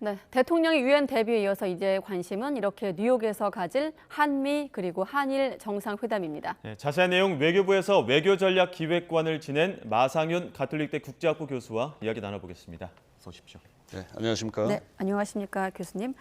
네, 대통령의 유엔 데뷔에 이어서 이제 관심은 이렇게 뉴욕에서 가질 한미 그리고 한일 정상회담입니다. 네, 자세한 내용 외교부에서 외교전략기획관을 지낸 마상윤 가톨릭대 국제학부 교수와 이야기 나눠보겠습니다. 어서 오십시오. 네, 안녕하십니까? 네, 안녕하십니까 교수님.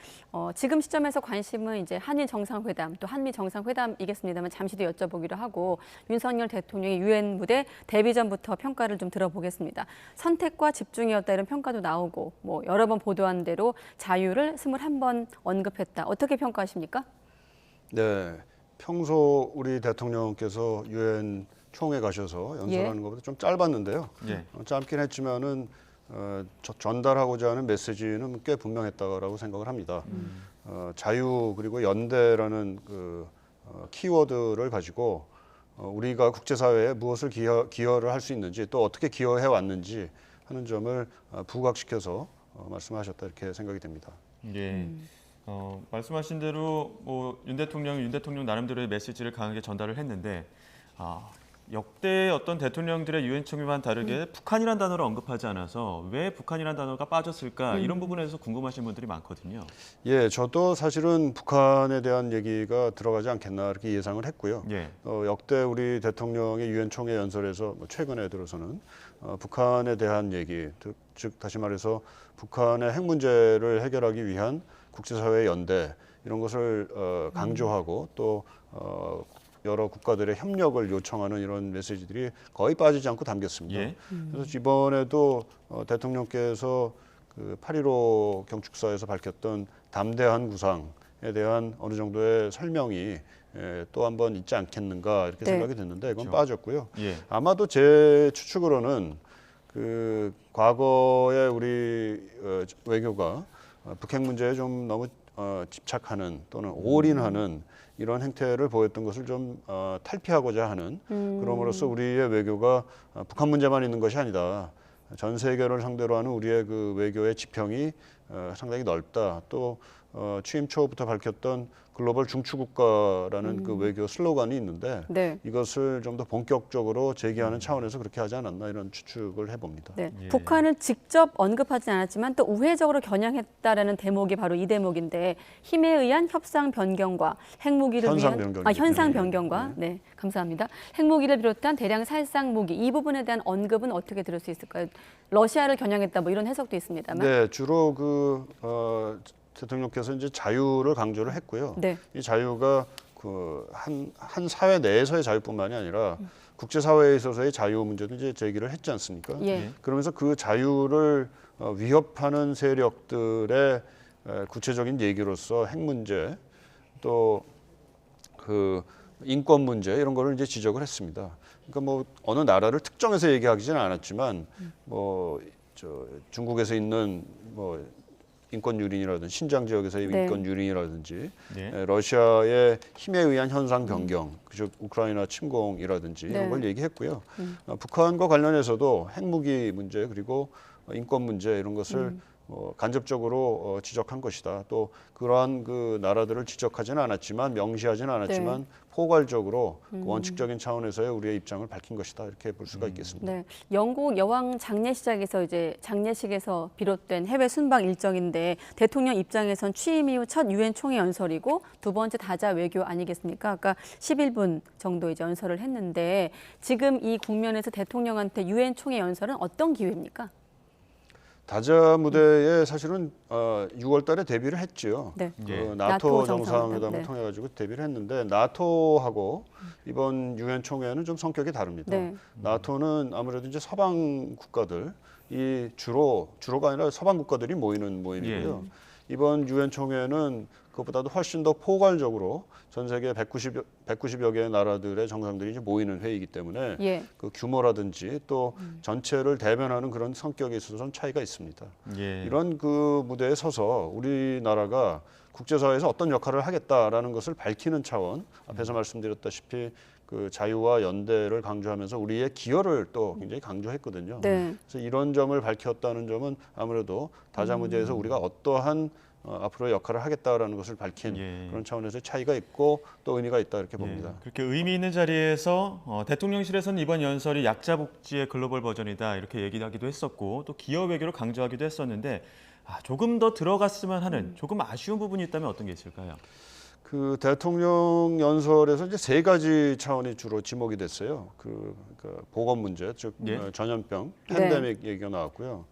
지금 시점에서 관심은 이제 한일 정상회담 또 한미 정상회담이겠습니다만 잠시 뒤 여쭤보기로 하고 윤석열 대통령의 유엔 무대 데뷔 전부터 평가를 좀 들어보겠습니다. 선택과 집중이었다 이런 평가도 나오고 뭐 여러 번 보도한 대로 자유를 21번 언급했다. 어떻게 평가하십니까? 네, 평소 우리 대통령께서 유엔 총회 가셔서 연설하는 것보다 좀 짧았는데요. 예. 짧긴 했지만은 전달하고자 하는 메시지는 꽤 분명했다고 생각을 합니다. 자유 그리고 연대라는 그 키워드를 가지고 우리가 국제사회에 무엇을 기여를 할 수 있는지 또 어떻게 기여해 왔는지 하는 점을 부각시켜서 말씀하셨다 이렇게 생각이 됩니다. 예. 말씀하신 대로 윤 대통령 나름대로의 메시지를 강하게 전달을 했는데 역대 어떤 대통령들의 유엔 총회와는 다르게 북한이라는 단어를 언급하지 않아서 왜 북한이라는 단어가 빠졌을까 이런 부분에서 궁금하신 분들이 많거든요. 예, 저도 사실은 북한에 대한 얘기가 들어가지 않겠나 이렇게 예상을 했고요. 예. 역대 우리 대통령의 유엔 총회 연설에서 최근에 들어서는 북한에 대한 얘기, 즉 다시 말해서 북한의 핵 문제를 해결하기 위한 국제사회의 연대 이런 것을 강조하고 또 여러 국가들의 협력을 요청하는 이런 메시지들이 거의 빠지지 않고 담겼습니다. 예. 그래서 이번에도 대통령께서 그 8.15 경축사에서 밝혔던 담대한 구상에 대한 어느 정도의 설명이 또 한 번 있지 않겠는가 이렇게 네. 생각이 됐는데 이건 그렇죠. 빠졌고요. 예. 아마도 제 추측으로는 그 과거에 우리 외교가 북핵 문제에 좀 너무 집착하는 또는 올인하는 이런 행태를 보였던 것을 좀 탈피하고자 하는 그럼으로써 우리의 외교가 북한 문제만 있는 것이 아니다. 전 세계를 상대로 하는 우리의 그 외교의 지평이 상당히 넓다. 또 취임 초부터 밝혔던 글로벌 중추국가라는 그 외교 슬로건이 있는데 네. 이것을 좀 더 본격적으로 제기하는 차원에서 그렇게 하지 않았나 이런 추측을 해봅니다. 네, 예. 북한을 직접 언급하진 않았지만 또 우회적으로 겨냥했다라는 대목이 바로 이 대목인데 힘에 의한 협상 변경과 핵무기를 현상 위한 변경이죠. 현상 네. 변경과 네, 감사합니다. 핵무기를 비롯한 대량 살상 무기 이 부분에 대한 언급은 어떻게 들을 수 있을까요? 러시아를 겨냥했다 뭐 이런 해석도 있습니다만. 네, 주로 대통령께서 이제 자유를 강조를 했고요. 네. 이 자유가 그 한 사회 내에서의 자유뿐만이 아니라 국제 사회에 있어서의 자유 문제도 이제 제기를 했지 않습니까? 예. 그러면서 그 자유를 위협하는 세력들의 구체적인 얘기로서 핵 문제 또 그 인권 문제 이런 거를 이제 지적을 했습니다. 그러니까 뭐 어느 나라를 특정해서 얘기하지는 않았지만 중국에서 있는 인권 유린이라든지 신장 지역에서의 네. 인권 유린이라든지 네. 러시아의 힘에 의한 현상 변경, 즉 우크라이나 침공이라든지 네. 이런 걸 얘기했고요. 북한과 관련해서도 핵무기 문제 그리고 인권 문제 이런 것을 간접적으로 지적한 것이다. 또 그러한 그 나라들을 지적하지는 않았지만 명시하지는 않았지만 네. 포괄적으로 그 원칙적인 차원에서의 우리의 입장을 밝힌 것이다. 이렇게 볼 수가 있겠습니다. 네, 영국 여왕 장례식에서 이제 장례식에서 비롯된 해외 순방 일정인데 대통령 입장에선 취임 이후 첫 유엔 총회 연설이고 두 번째 다자 외교 아니겠습니까? 아까 11분 정도 이제 연설을 했는데 지금 이 국면에서 대통령한테 유엔 총회 연설은 어떤 기회입니까? 다자 무대에 사실은 6월달에 데뷔를 했죠. 네. 그 예. 나토 나토 정상회담을 정상회담, 네. 통해 가지고 데뷔를 했는데 나토하고 이번 유엔 총회는 좀 성격이 다릅니다. 네. 나토는 아무래도 이제 서방 국가들이 주로가 아니라 서방 국가들이 모이는 모임이고요. 이번 유엔 총회는 그것보다도 훨씬 더 포괄적으로 전 세계 190여 개의 나라들의 정상들이 이제 모이는 회의이기 때문에 예. 그 규모라든지 또 전체를 대변하는 그런 성격에 있어서는 차이가 있습니다. 예. 이런 그 무대에 서서 우리나라가 국제사회에서 어떤 역할을 하겠다라는 것을 밝히는 차원, 앞에서 말씀드렸다시피 그 자유와 연대를 강조하면서 우리의 기여를 또 굉장히 강조했거든요. 네. 그래서 이런 점을 밝혔다는 점은 아무래도 다자 무대에서 우리가 어떠한 앞으로 역할을 하겠다라는 것을 밝힌 예. 그런 차원에서 차이가 있고 또 의미가 있다 이렇게 봅니다. 그렇게 의미 있는 자리에서 대통령실에서는 이번 연설이 약자 복지의 글로벌 버전이다 이렇게 얘기하기도 했었고 또 기여 외교를 강조하기도 했었는데 조금 더 들어갔으면 하는 조금 아쉬운 부분이 있다면 어떤 게 있을까요? 그 대통령 연설에서 이제 세 가지 차원이 주로 지목이 됐어요. 그 보건 문제, 즉 예. 전염병, 네. 팬데믹 얘기가 나왔고요.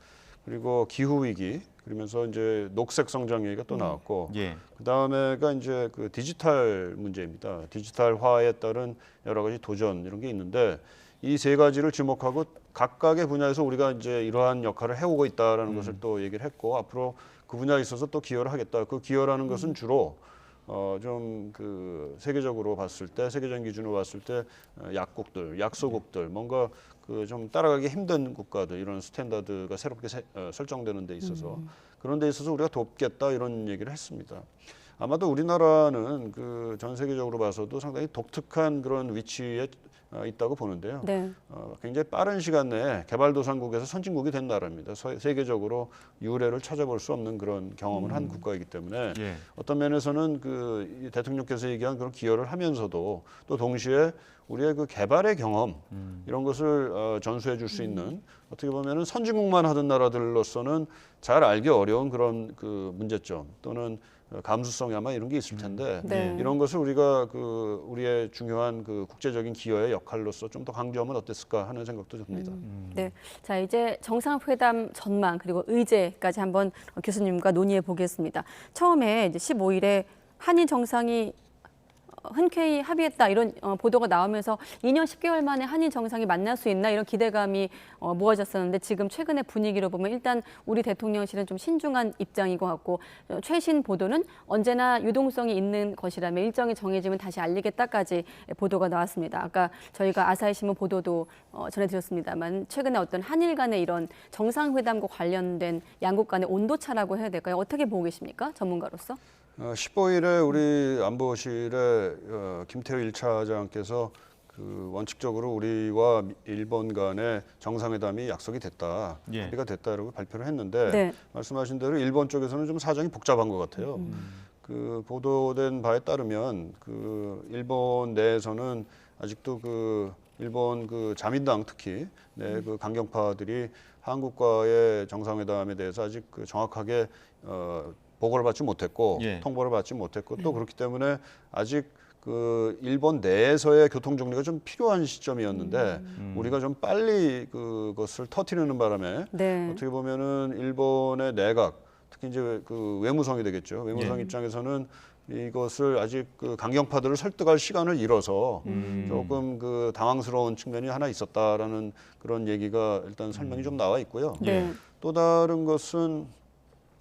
그리고 기후 위기, 그러면서 이제 녹색 성장 얘기가 또 나왔고, 예. 그 다음에가 이제 그 디지털 문제입니다. 디지털화에 따른 여러 가지 도전 이런 게 있는데 이 세 가지를 지목하고 각각의 분야에서 우리가 이제 이러한 역할을 해오고 있다라는 것을 또 얘기를 했고 앞으로 그 분야에 있어서 또 기여를 하겠다. 그 기여라는 것은 주로 좀 그 세계적으로 봤을 때 세계적인 기준으로 봤을 때 약국들, 약소국들 뭔가 그 좀 따라가기 힘든 국가들 이런 스탠다드가 새롭게 설정되는 데 있어서 그런 데 있어서 우리가 돕겠다 이런 얘기를 했습니다. 아마도 우리나라는 그 전 세계적으로 봐서도 상당히 독특한 그런 위치에 있다고 보는데요. 네. 굉장히 빠른 시간 내에 개발도상국에서 선진국이 된 나라입니다. 세계적으로 유례를 찾아볼 수 없는 그런 경험을 한 국가이기 때문에 예. 어떤 면에서는 이 대통령께서 얘기한 그런 기여를 하면서도 또 동시에 우리의 그 개발의 경험 이런 것을 전수해 줄 수 있는 어떻게 보면은 선진국만 하던 나라들로서는 잘 알기 어려운 그런 그 문제점 또는 감수성이 아마 이런 게 있을 텐데 네. 이런 것을 우리가 그 우리의 중요한 그 국제적인 기여의 역할로서 좀 더 강조하면 어땠을까 하는 생각도 듭니다. 네. 자, 이제 정상회담 전망 그리고 의제까지 한번 교수님과 논의해 보겠습니다. 처음에 이제 15일에 한일 정상이 흔쾌히 합의했다 이런 보도가 나오면서 2년 10개월 만에 한일 정상이 만날 수 있나 이런 기대감이 모아졌었는데 지금 최근의 분위기로 보면 일단 우리 대통령실은 좀 신중한 입장인 것 같고 최신 보도는 언제나 유동성이 있는 것이라며 일정이 정해지면 다시 알리겠다까지 보도가 나왔습니다. 아까 저희가 아사히 신문 보도도 전해드렸습니다만 최근에 어떤 한일 간의 이런 정상회담과 관련된 양국 간의 온도차라고 해야 될까요? 어떻게 보고 계십니까? 전문가로서? 15일에 우리 안보실의 김태우 1차장께서 그 원칙적으로 우리와 일본 간의 정상회담이 약속이 됐다, 예. 합의가 됐다라고 발표를 했는데 네. 말씀하신 대로 일본 쪽에서는 좀 사정이 복잡한 것 같아요. 그 보도된 바에 따르면 그 일본 내에서는 아직도 그 일본 그 자민당 특히 그 강경파들이 한국과의 정상회담에 대해서 아직 그 정확하게 보고를 받지 못했고 예. 통보를 받지 못했고 또 그렇기 때문에 아직 그 일본 내에서의 교통 정리가 좀 필요한 시점이었는데 우리가 좀 빨리 그것을 터뜨리는 바람에 네. 어떻게 보면은 일본의 내각 특히 이제 그 외무성이 되겠죠. 외무성 예. 입장에서는 이것을 아직 그 강경파들을 설득할 시간을 잃어서 조금 그 당황스러운 측면이 하나 있었다라는 그런 얘기가 일단 설명이 좀 나와 있고요. 네. 또 다른 것은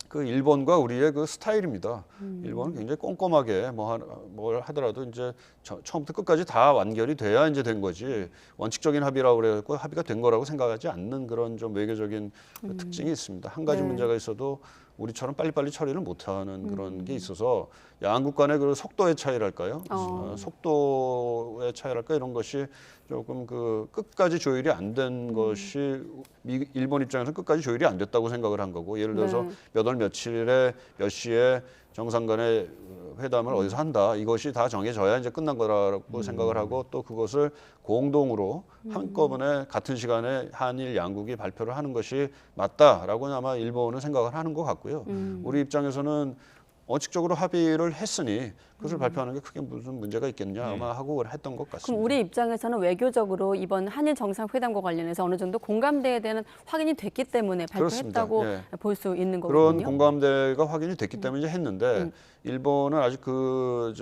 그 일본과 우리의 그 스타일입니다. 일본은 굉장히 꼼꼼하게 뭘 하더라도 이제 처음부터 끝까지 다 완결이 돼야 이제 된 거지 원칙적인 합의라고 그래갖고 합의가 된 거라고 생각하지 않는 그런 좀 외교적인 그 특징이 있습니다. 한 가지 네. 문제가 있어도 우리처럼 빨리빨리 처리를 못하는 그런 게 있어서 양국 간의 그 속도의 차이랄까요? 속도의 차이랄까 이런 것이 조금 그 끝까지 조율이 안 된 것이 일본 입장에서 끝까지 조율이 안 됐다고 생각을 한 거고 예를 들어서 네. 몇 월 며칠에 몇 시에 정상 간의 회담을 어디서 한다 이것이 다 정해져야 이제 끝난 거라고 생각을 하고 또 그것을 공동으로 한꺼번에 같은 시간에 한일 양국이 발표를 하는 것이 맞다라고 아마 일본은 생각을 하는 것 같고요. 우리 입장에서는 원칙적으로 합의를 했으니 그것을 발표하는 게 크게 무슨 문제가 있겠냐 아마 하고 했던 것 같습니다. 그럼 우리 입장에서는 외교적으로 이번 한일 정상회담과 관련해서 어느 정도 공감대에 대한 확인이 됐기 때문에 발표했다고 그렇습니다. 예. 볼 수 있는 그런 거거든요. 공감대가 확인이 됐기 때문에 이제 했는데 일본은 아직 그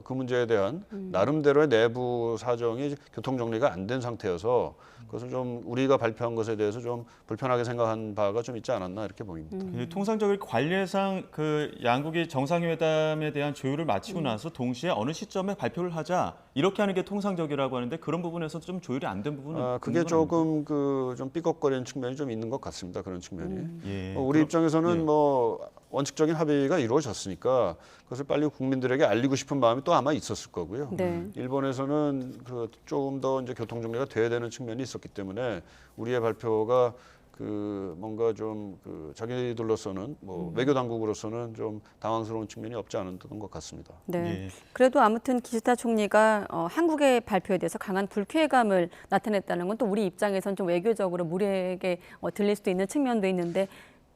문제에 대한 나름대로의 내부 사정이 교통 정리가 안 된 상태여서 그것을 좀 우리가 발표한 것에 대해서 좀 불편하게 생각한 바가 좀 있지 않았나 이렇게 보입니다. 통상적으로 관례상 그 양국이 정상회담에 대한 조율을 마치고 나서 동시에 어느 시점에 발표를 하자 이렇게 하는 게 통상적이라고 하는데 그런 부분에서 좀 조율이 안 된 부분은 그게 있는 건 조금 그 좀 삐걱거리는 측면이 좀 있는 것 같습니다. 그런 측면이. 예. 우리 입장에서는 예. 뭐 원칙적인 합의가 이루어졌으니까 그것을 빨리 국민들에게 알리고 싶은 마음이 또 아마 있었을 거고요. 네. 일본에서는 그 조금 더 이제 교통 정리가 돼야 되는 측면이 있었기 때문에 우리의 발표가 그 뭔가 좀 그 자기들로서는 뭐 외교 당국으로서는 좀 당황스러운 측면이 없지 않았던 것 같습니다. 네. 예. 그래도 아무튼 기시다 총리가 한국의 발표에 대해서 강한 불쾌감을 나타냈다는 건 또 우리 입장에선 좀 외교적으로 무례하게 들릴 수도 있는 측면도 있는데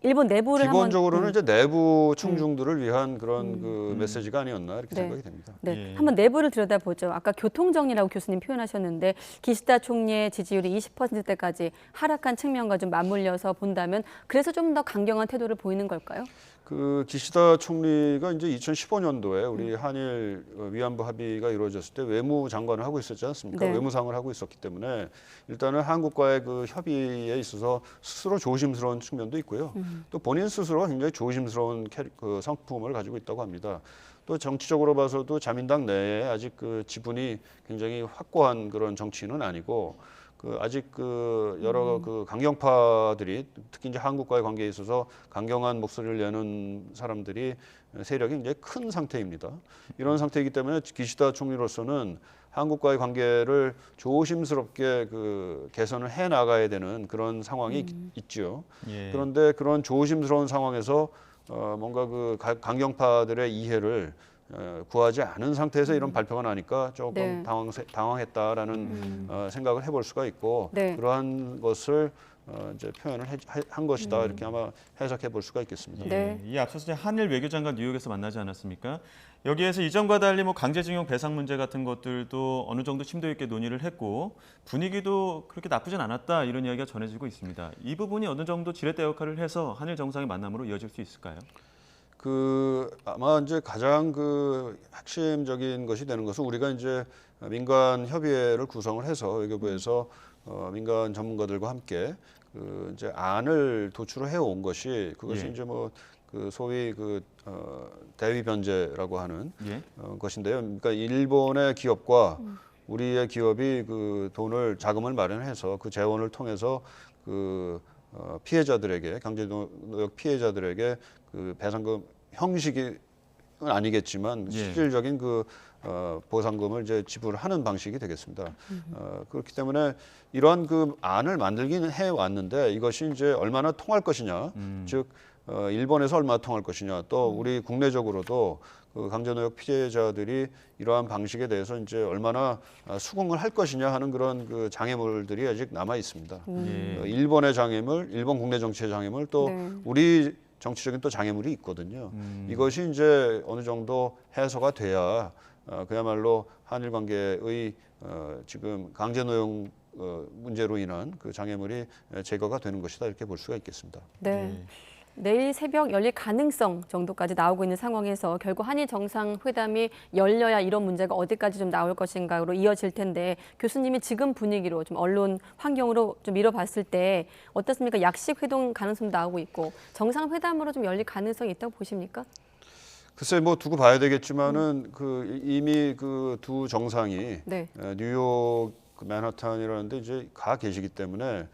일본 내부를 기본적으로는 한번 이제 내부 청중들을 위한 그런 그 메시지가 아니었나 이렇게 네. 생각이 됩니다. 네, 예. 한번 내부를 들여다보죠. 아까 교통정리라고 교수님 표현하셨는데 기시다 총리의 지지율이 20%대까지 하락한 측면과 좀 맞물려서 본다면 그래서 좀 더 강경한 태도를 보이는 걸까요? 그 기시다 총리가 이제 2015년도에 우리 한일 위안부 합의가 이루어졌을 때 외무장관을 하고 있었지 않습니까? 네. 외무상을 하고 있었기 때문에 일단은 한국과의 그 협의에 있어서 스스로 조심스러운 측면도 있고요. 또 본인 스스로가 굉장히 조심스러운 그 성품을 가지고 있다고 합니다. 또 정치적으로 봐서도 자민당 내에 아직 그 지분이 굉장히 확고한 그런 정치인은 아니고 그 아직 그 여러 그 강경파들이 특히 이제 한국과의 관계에 있어서 강경한 목소리를 내는 사람들이 세력이 굉장히 큰 상태입니다. 이런 상태이기 때문에 기시다 총리로서는 한국과의 관계를 조심스럽게 그 개선을 해 나가야 되는 그런 상황이 있죠. 예. 그런데 그런 조심스러운 상황에서 뭔가 그 강경파들의 이해를 구하지 않은 상태에서 이런 발표가 나니까 조금 네. 당황했다라는 생각을 해볼 수가 있고 네. 그러한 것을 이제 표현을 한 것이다 이렇게 아마 해석해 볼 수가 있겠습니다. 네. 이 앞서서 이제 한일 외교장관 뉴욕에서 만나지 않았습니까? 여기에서 이전과 달리 뭐 강제징용 배상 문제 같은 것들도 어느 정도 심도 있게 논의를 했고 분위기도 그렇게 나쁘진 않았다 이런 이야기가 전해지고 있습니다. 이 부분이 어느 정도 지렛대 역할을 해서 한일 정상의 만남으로 이어질 수 있을까요? 그 아마 이제 가장 그 핵심적인 것이 되는 것은 우리가 이제 민간 협의회를 구성을 해서 외교부에서 민간 전문가들과 함께 그 이제 안을 도출해 온 것이 그것이 예. 이제 뭐 그 소위 그 대위 변제라고 하는 예. 것인데요. 그러니까 일본의 기업과 우리의 기업이 그 돈을 자금을 마련해서 그 재원을 통해서 그 피해자들에게 강제노역 피해자들에게 그 배상금 형식이 아니겠지만 예. 실질적인 그 보상금을 이제 지불하는 방식이 되겠습니다. 그렇기 때문에 이러한 그 안을 만들기는 해 왔는데 이것이 이제 얼마나 통할 것이냐, 즉 일본에서 얼마나 통할 것이냐, 또 우리 국내적으로도 그 강제노역 피해자들이 이러한 방식에 대해서 이제 얼마나 수긍을 할 것이냐 하는 그런 그 장애물들이 아직 남아 있습니다. 예. 일본의 장애물, 일본 국내 정치의 장애물, 또 네. 우리 정치적인 또 장애물이 있거든요. 이것이 이제 어느 정도 해소가 돼야 그야말로 한일 관계의 지금 강제노역 문제로 인한 그 장애물이 제거가 되는 것이다 이렇게 볼 수가 있겠습니다. 네. 예. 내일 새벽 열릴 가능성 정도까지 나오고 있는 상황에서 결국 한일 정상회담이 열려야 이런 문제가 어디까지 좀 나올 것인가로 이어질 텐데 교수님이 지금 분위기로 좀 언론 환경으로 좀 밀어봤을 때 어떻습니까? 약식 회동 가능성도 나오고 있고 정상회담으로 좀 열릴 가능성이 있다고 보십니까? 글쎄 뭐 두고 봐야 되겠지만은 그 이미 그 두 정상이 네. 뉴욕 그 맨하탄이라는데 이제 가 계시기 때문에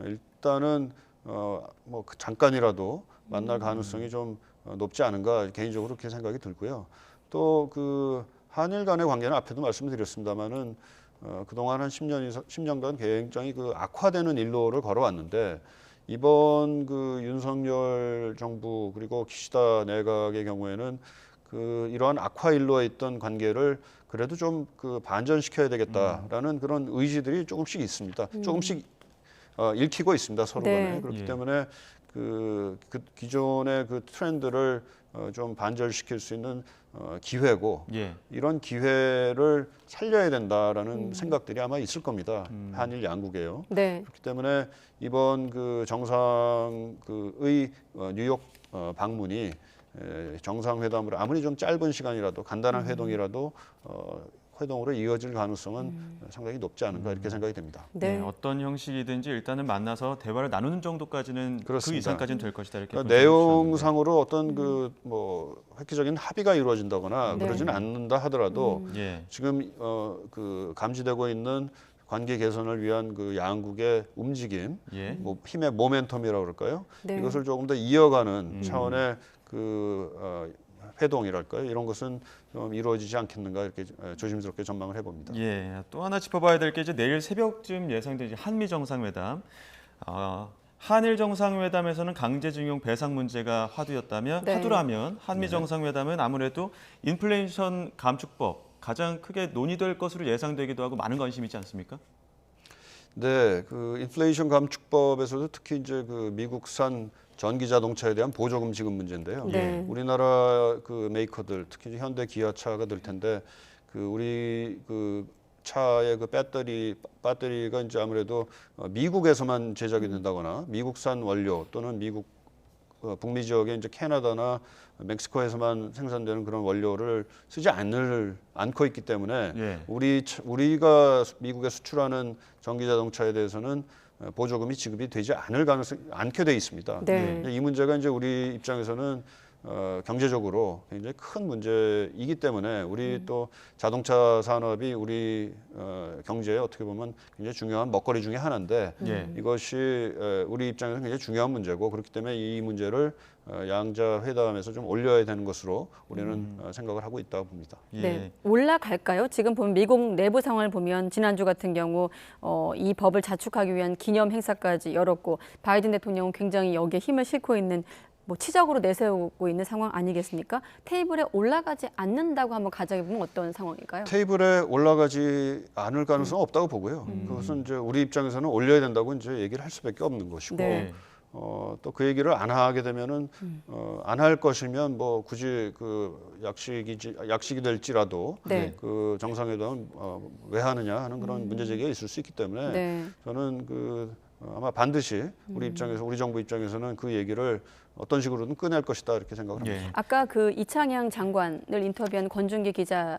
일단은 뭐 잠깐이라도 만날 가능성이 좀 높지 않은가 개인적으로 그렇게 생각이 들고요. 또 그 한일 간의 관계는 앞에도 말씀드렸습니다만은 그동안 한 10년간 굉장히 그 악화되는 일로를 걸어왔는데 이번 그 윤석열 정부 그리고 기시다 내각의 경우에는 그 이러한 악화 일로에 있던 관계를 그래도 좀 그 반전시켜야 되겠다라는 그런 의지들이 조금씩 있습니다. 조금씩 읽히고 있습니다 서로 간에. 네. 그렇기 예. 때문에 그 기존의 그 트렌드를 좀 반전시킬 수 있는 기회고 예. 이런 기회를 살려야 된다라는 생각들이 아마 있을 겁니다. 한일 양국에요. 네. 그렇기 때문에 이번 그 정상 그의 뉴욕 방문이 정상회담으로 아무리 좀 짧은 시간이라도 간단한 회동이라도 회동으로 이어질 가능성은 상당히 높지 않은가 이렇게 생각이 됩니다. 네. 네, 어떤 형식이든지 일단은 만나서 대화를 나누는 정도까지는 그 그렇습니다. 이상까지는 될 것이다 이렇게 그러니까 분석해 주셨는데. 내용상으로 어떤 그 뭐 획기적인 합의가 이루어진다거나 네. 그러지는 않는다 하더라도 예. 지금 그 감지되고 있는 관계 개선을 위한 그 양국의 움직임, 예. 뭐 힘의 모멘텀이라고 그럴까요? 네. 이것을 조금 더 이어가는 차원의 그 회동이랄까요? 이런 것은 좀 이루어지지 않겠는가 이렇게 조심스럽게 전망을 해봅니다. 예. 또 하나 짚어봐야 될 게 이제 내일 새벽쯤 예상된 이제 한미 정상회담. 한일 정상회담에서는 강제징용 배상 문제가 화두였다면 네. 화두라면 한미 정상회담은 아무래도 인플레이션 감축법 가장 크게 논의될 것으로 예상되기도 하고 많은 관심이 있지 않습니까? 네, 그 인플레이션 감축법에서도 특히 이제 그 미국산 전기 자동차에 대한 보조금 지급 문제인데요. 네. 우리나라 그 메이커들, 특히 현대 기아차가 될 텐데 그 우리 그 차의 그 배터리가 이제 아무래도 미국에서만 제작이 된다거나 미국산 원료 또는 미국 북미 지역의 이제 캐나다나 멕시코에서만 생산되는 그런 원료를 쓰지 않고 있기 때문에 예. 우리가 미국에 수출하는 전기 자동차에 대해서는 보조금이 지급이 되지 않게 돼 있습니다. 네. 이 문제가 이제 우리 입장에서는 경제적으로 굉장히 큰 문제이기 때문에 우리 또 자동차 산업이 우리 경제에 어떻게 보면 굉장히 중요한 먹거리 중에 하나인데 예. 이것이 우리 입장에서 굉장히 중요한 문제고 그렇기 때문에 이 문제를 양자 회담에서 좀 올려야 되는 것으로 우리는 생각을 하고 있다고 봅니다. 예. 네, 올라갈까요? 지금 보면 미국 내부 상황을 보면 지난주 같은 경우 이 법을 자축하기 위한 기념 행사까지 열었고 바이든 대통령은 굉장히 여기에 힘을 싣고 있는 뭐 치적으로 내세우고 있는 상황 아니겠습니까? 테이블에 올라가지 않는다고 한번 가정해 보면 어떤 상황일까요? 테이블에 올라가지 않을 가능성은 없다고 보고요. 그것은 이제 우리 입장에서는 올려야 된다고 이제 얘기를 할 수밖에 없는 것이고 네. 또 그 얘기를 안 하게 되면은 안 할 것이면 뭐 굳이 그 약식이 될지라도 네. 그 정상회담 왜 하느냐 하는 그런 문제 제기가 있을 수 있기 때문에 네. 저는 아마 반드시 우리 정부 입장에서는 그 얘기를 어떤 식으로든 꺼낼 것이다 이렇게 생각을 합니다. 예. 아까 그 이창양 장관을 인터뷰한 권준기 기자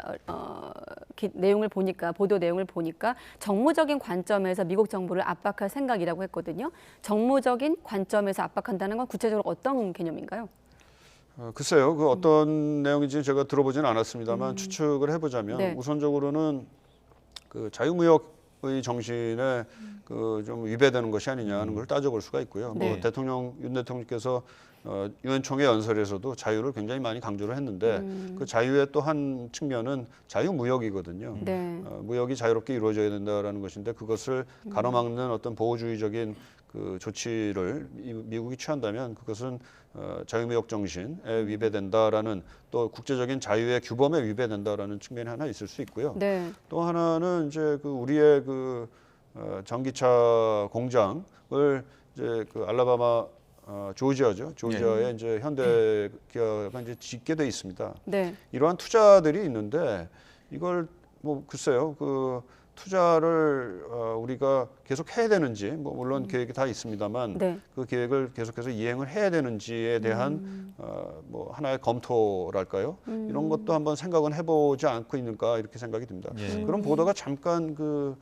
내용을 보니까 보도 내용을 보니까 정무적인 관점에서 미국 정부를 압박할 생각이라고 했거든요. 정무적인 관점에서 압박한다는 건 구체적으로 어떤 개념인가요? 글쎄요, 그 어떤 내용인지 제가 들어보지는 않았습니다만 추측을 해보자면 네. 우선적으로는 그 자유무역의 정신에 그 좀 위배되는 것이 아니냐 하는 걸 따져볼 수가 있고요. 네. 뭐 윤 대통령께서 유엔 총회 연설에서도 자유를 굉장히 많이 강조를 했는데 그 자유의 또 한 측면은 자유무역이거든요. 네. 무역이 자유롭게 이루어져야 된다라는 것인데 그것을 가로막는 어떤 보호주의적인 그 조치를 미국이 취한다면 그것은 자유무역 정신에 위배된다라는 또 국제적인 자유의 규범에 위배된다라는 측면이 하나 있을 수 있고요. 네. 또 하나는 이제 그 우리의 그 전기차 공장을 이제 그 알라바마 조지아죠. 조지아에 이제 현대 기아가 이제 짓게 돼 있습니다. 네. 이러한 투자들이 있는데 이걸 뭐 글쎄요 그 투자를 우리가 계속 해야 되는지 뭐 물론 계획이 다 있습니다만 네. 그 계획을 계속해서 이행을 해야 되는지에 대한 뭐 하나의 검토랄까요? 이런 것도 한번 생각은 해보지 않고 있는가 이렇게 생각이 듭니다. 예. 그런 보도가 잠깐 그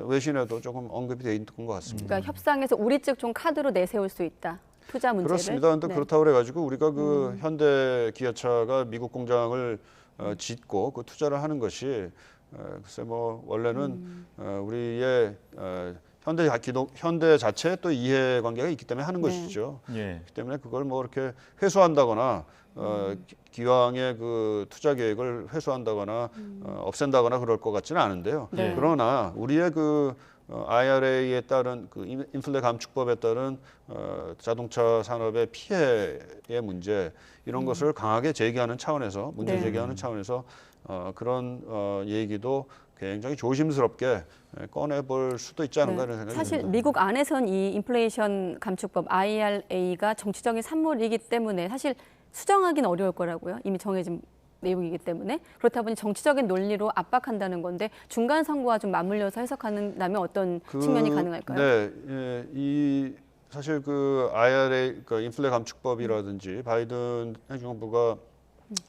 외신에도 조금 언급이 돼 있는 것 같습니다. 그러니까 협상에서 우리 측 좀 카드로 내세울 수 있다. 투자 문제를. 그렇습니다. 그런데 네. 그렇다고 그래가지고 우리가 그 현대 기아차가 미국 공장을 짓고 그 투자를 하는 것이 글쎄 뭐 원래는 우리의 현대 자체에 또 이해관계가 있기 때문에 하는 네. 것이죠. 예. 그렇기 때문에 그걸 뭐 이렇게 회수한다거나 기왕의 그 투자 계획을 회수한다거나 없앤다거나 그럴 것 같지는 않은데요. 네. 그러나 우리의 그 IRA에 따른 그 인플레 감축법에 따른 자동차 산업의 피해의 문제 이런 것을 강하게 제기하는 차원에서 문제 네. 제기하는 차원에서 그런 얘기도 굉장히 조심스럽게 꺼내볼 수도 있지 않은가 이런 생각이 사실 듭니다. 미국 안에선 이 인플레이션 감축법 IRA가 정치적인 산물이기 때문에 사실 수정하기는 어려울 거라고요. 이미 정해진 내용이기 때문에 그렇다 보니 정치적인 논리로 압박한다는 건데 중간 선거와 좀 맞물려서 해석한다면 어떤 측면이 가능할까요? 네, 예, 이 사실 그 IRA, 그 인플레 감축법이라든지 바이든 행정부가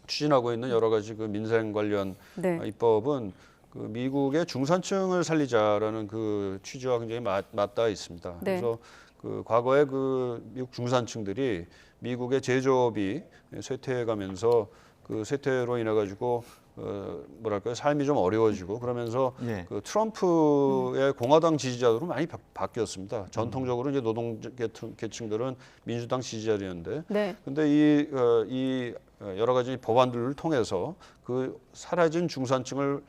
추진하고 있는 여러 가지 그 민생 관련 네. 입법은 그 미국의 중산층을 살리자라는 그 취지와 굉장히 맞닿아 있습니다. 네. 그래서 그 과거에 그 미국 중산층들이 미국의 제조업이 쇠퇴해가면서 그 쇠퇴로 인해 가지고 뭐랄까요 삶이 좀 어려워지고 그러면서 예. 그 트럼프의 공화당 지지자로 많이 바뀌었습니다. 전통적으로 이제 노동 계층들은 민주당 지지자였는데, 네. 근데 이 여러 가지 법안들을 통해서 그 사라진 중산층을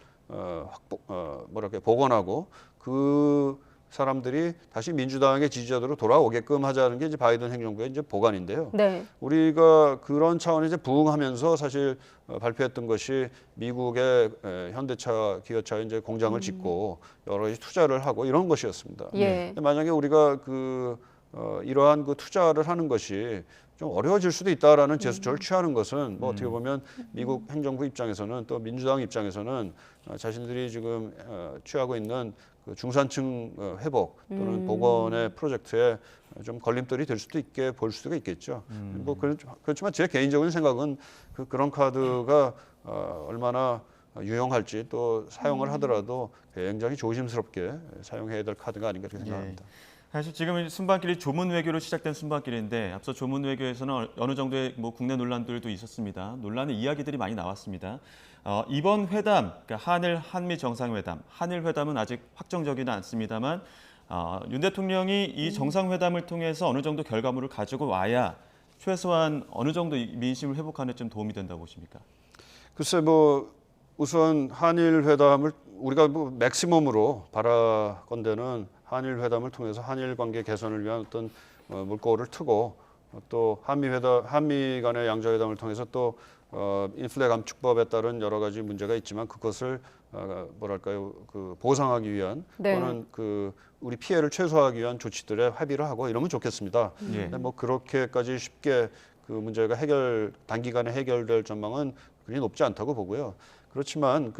복원하고 그 사람들이 다시 민주당의 지지자들로 돌아오게끔 하자는 게 이제 바이든 행정부의 이제 보관인데요. 네. 우리가 그런 차원에 이제 부응하면서 사실 발표했던 것이 미국의 현대차, 기아차 이제 공장을 짓고 여러 가지 투자를 하고 이런 것이었습니다. 예. 근데 만약에 우리가 그 이러한 그 투자를 하는 것이 좀 어려워질 수도 있다라는 제스처를 취하는 것은 뭐 어떻게 보면 미국 행정부 입장에서는 또 민주당 입장에서는 자신들이 지금 취하고 있는 그 중산층 회복 또는 복원의 프로젝트에 좀 걸림돌이 될 수도 있게 볼 수가 있겠죠. 뭐 그렇지만 제 개인적인 생각은 그런 카드가 얼마나 유용할지 또 사용을 하더라도 굉장히 조심스럽게 사용해야 될 카드가 아닌가 그렇게 생각합니다. 사실 지금 순방길이 조문 외교로 시작된 순방길인데 앞서 조문 외교에서는 어느 정도의 뭐 국내 논란들도 있었습니다. 논란의 이야기들이 많이 나왔습니다. 이번 회담, 그러니까 한미 정상회담, 한일 회담은 아직 확정적이는 않습니다만 윤 대통령이 이 정상회담을 통해서 어느 정도 결과물을 가지고 와야 최소한 어느 정도 민심을 회복하는 데 좀 도움이 된다고 보십니까? 글쎄 뭐 우선 한일 회담을 우리가 뭐 맥시멈으로 바라건대는 한일 회담을 통해서 한일 관계 개선을 위한 어떤 물꼬를 트고 또 한미 간의 양자회담을 통해서 또 인플레 감축법에 따른 여러 가지 문제가 있지만 그것을 뭐랄까요 그 보상하기 위한 또는 그 우리 피해를 최소화하기 위한 조치들에 합의를 하고 이러면 좋겠습니다. 근데 뭐 그렇게까지 쉽게 그 문제가 단기간에 해결될 전망은 그리 높지 않다고 보고요. 그렇지만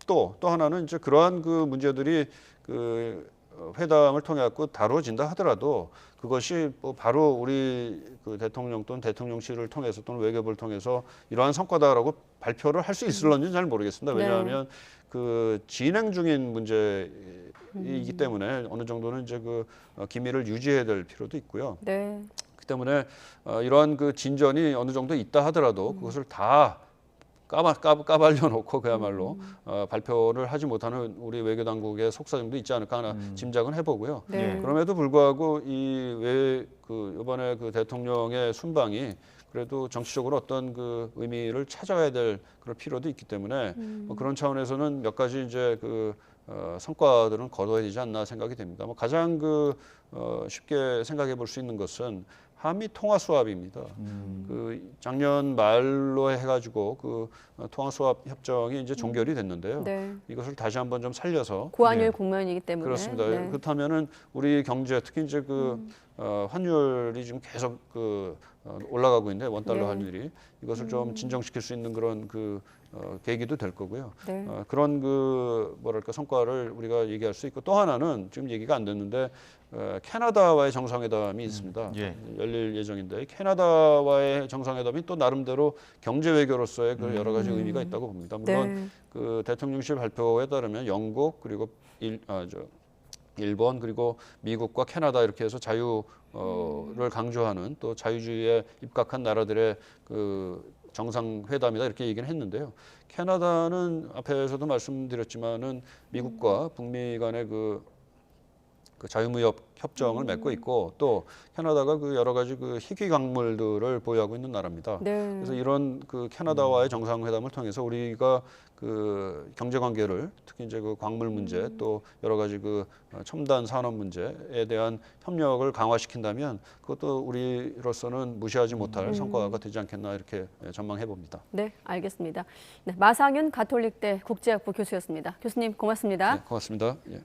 또 하나는 이제 그러한 그 문제들이 그 회담을 통해 갖고 다뤄진다 하더라도 그것이 뭐 바로 우리 그 대통령 또는 대통령실을 통해서 또는 외교부를 통해서 이러한 성과다라고 발표를 할 수 있을런지는 잘 모르겠습니다. 왜냐하면 그 진행 중인 문제이기 때문에 어느 정도는 이제 그 기밀을 유지해야 될 필요도 있고요. 그 때문에 이러한 그 진전이 어느 정도 있다 하더라도 그것을 다 까발려 놓고 그야말로 발표를 하지 못하는 우리 외교 당국의 속사정도 있지 않을까 하나 짐작은 해보고요. 그럼에도 불구하고 이번에 그 대통령의 순방이 그래도 정치적으로 어떤 그 의미를 찾아야 될 그런 필요도 있기 때문에 뭐 그런 차원에서는 몇 가지 이제 성과들은 거둬야 되지 않나 생각이 됩니다. 뭐 가장 쉽게 생각해 볼 수 있는 것은 한미 통화 수합입니다. 그 작년 말로 해가지고 그 통화 수합 협정이 이제 종결이 됐는데요. 이것을 다시 한번 좀 살려서 고환율 국면이기 때문에 그렇습니다. 그렇다면은 우리 경제 특히 이제 환율이 지금 계속 올라가고 있는데 원달러 환율이 이것을 좀 진정시킬 수 있는 그런 계기도 될 거고요. 그런 뭐랄까 성과를 우리가 얘기할 수 있고 또 하나는 지금 얘기가 안 됐는데 캐나다와의 정상회담이 있습니다. 열릴 예정인데 캐나다와의 정상회담이 또 나름대로 경제 외교로서의 그 여러 가지 의미가 있다고 봅니다. 물론 그 대통령실 발표에 따르면 영국 그리고 일본 그리고 미국과 캐나다 이렇게 해서 자유를 강조하는 또 자유주의에 입각한 나라들의 정상회담이다 이렇게 얘기는 했는데요. 캐나다는 앞에서도 말씀드렸지만은 미국과 북미 간의 그 자유무역 협정을 맺고 있고 또 캐나다가 여러 가지 희귀 광물들을 보유하고 있는 나라입니다. 그래서 이런 캐나다와의 정상회담을 통해서 우리가 경제 관계를 특히 이제 광물 문제 또 여러 가지 첨단 산업 문제에 대한 협력을 강화시킨다면 그것도 우리로서는 무시하지 못할 성과가 되지 않겠나 이렇게 전망해 봅니다. 네, 알겠습니다. 마상윤 가톨릭대 국제학부 교수였습니다. 교수님 고맙습니다. 네, 고맙습니다. 예.